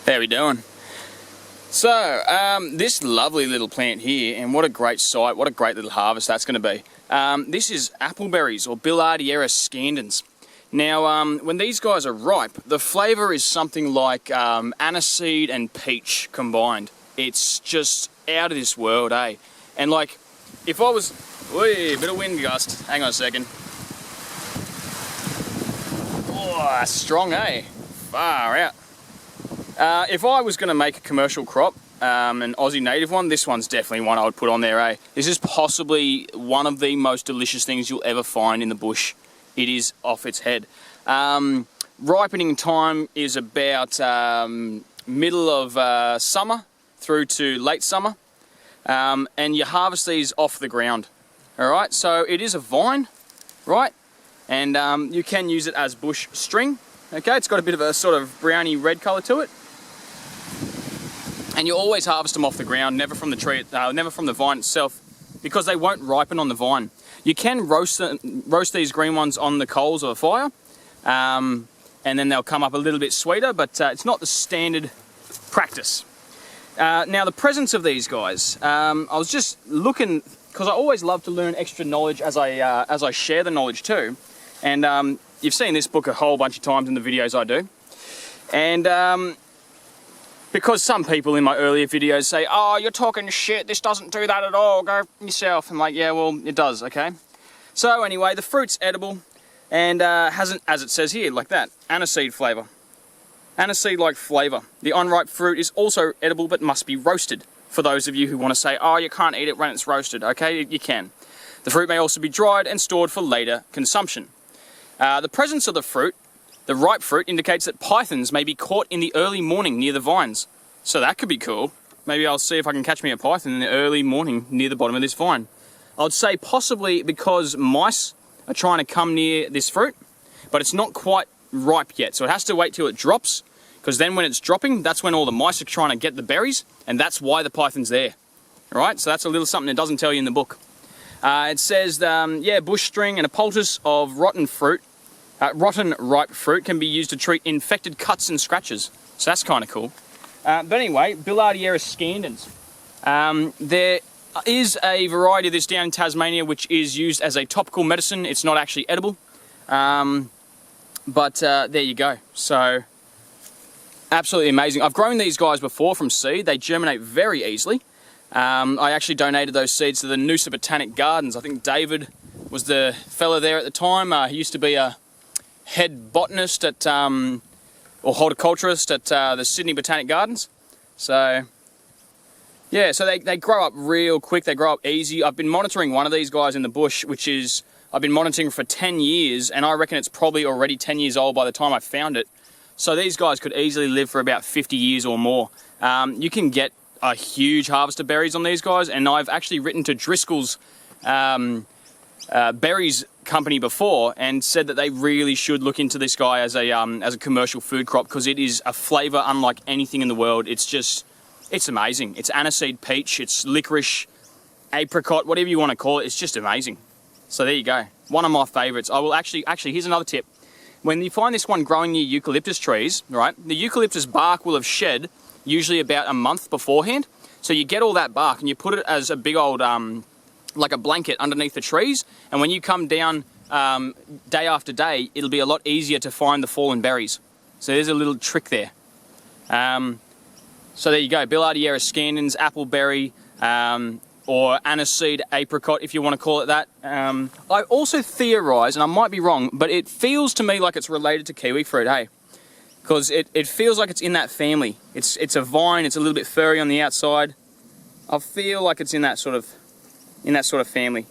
How we doing? So, this lovely little plant here, and what a great sight, what a great little harvest that's going to be. This is appleberries, or Billardiera scandens. Now, when these guys are ripe, the flavour is something like aniseed and peach combined. It's just out of this world, eh? And like, if I was... Whee, bit of wind gust. Hang on a second. Oh, strong, eh? Far out. If I was going to make a commercial crop, an Aussie native one, this one's definitely one I would put on there, eh? This is possibly one of the most delicious things you'll ever find in the bush. It is off its head. Ripening time is about middle of summer through to late summer, and you harvest these off the ground. Alright, so it is a vine, right? And you can use it as bush string. Okay, it's got a bit of a sort of browny red colour to it. And you always harvest them off the ground, never from the tree, never from the vine itself, because they won't ripen on the vine. You can roast these green ones on the coals of a fire, and then they'll come up a little bit sweeter, but it's not the standard practice. Now, the presence of these guys, I was just looking, because I always love to learn extra knowledge as I share the knowledge too. And you've seen this book a whole bunch of times in the videos I do. And because some people in my earlier videos say, oh, you're talking shit, this doesn't do that at all, go yourself. I'm like, yeah, well, it does, okay? So anyway, the fruit's edible and hasn't, as it says here, like that, aniseed flavour. Aniseed-like flavour. The unripe fruit is also edible but must be roasted. For those of you who want to say, oh, you can't eat it when it's roasted, okay, you can. The fruit may also be dried and stored for later consumption. The presence of the fruit, the ripe fruit, indicates that pythons may be caught in the early morning near the vines. So that could be cool. Maybe I'll see if I can catch me a python in the early morning near the bottom of this vine. I would say possibly because mice are trying to come near this fruit, but it's not quite ripe yet. So it has to wait till it drops, because then when it's dropping, that's when all the mice are trying to get the berries, and that's why the python's there. All right, so that's a little something it doesn't tell you in the book. It says, yeah, bush string and a poultice of rotten ripe fruit can be used to treat infected cuts and scratches. So that's kind of cool. But anyway, Billardiera scandens. There is a variety of this down in Tasmania which is used as a topical medicine. It's not actually edible. But there you go. So, absolutely amazing. I've grown these guys before from seed. They germinate very easily. I actually donated those seeds to the Noosa Botanic Gardens. I think David was the fella there at the time. He used to be a head botanist at, or horticulturist at the Sydney Botanic Gardens. So, yeah, so they grow up real quick. They grow up easy. I've been monitoring one of these guys in the bush, which is, I've been monitoring for 10 years, and I reckon it's probably already 10 years old by the time I found it. So these guys could easily live for about 50 years or more. You can get a huge harvest of berries on these guys, and I've actually written to Driscoll's berries company before and said that they really should look into this guy as a commercial food crop, because it is a flavour unlike anything in the world. It's amazing. It's aniseed peach, it's licorice, apricot, whatever you want to call it. It's just amazing. So there you go. One of my favourites. I will actually, here's another tip. When you find this one growing near eucalyptus trees, right, the eucalyptus bark will have shed usually about a month beforehand. So you get all that bark and you put it as a big old, like a blanket underneath the trees. And when you come down day after day, it'll be a lot easier to find the fallen berries. So there's a little trick there. So there you go, Billardiera scandens, appleberry, or aniseed apricot, if you want to call it that. I also theorise, and I might be wrong, but it feels to me like it's related to kiwi fruit, hey? Because it feels like it's in that family. It's a vine, it's a little bit furry on the outside. I feel like it's in that sort of family.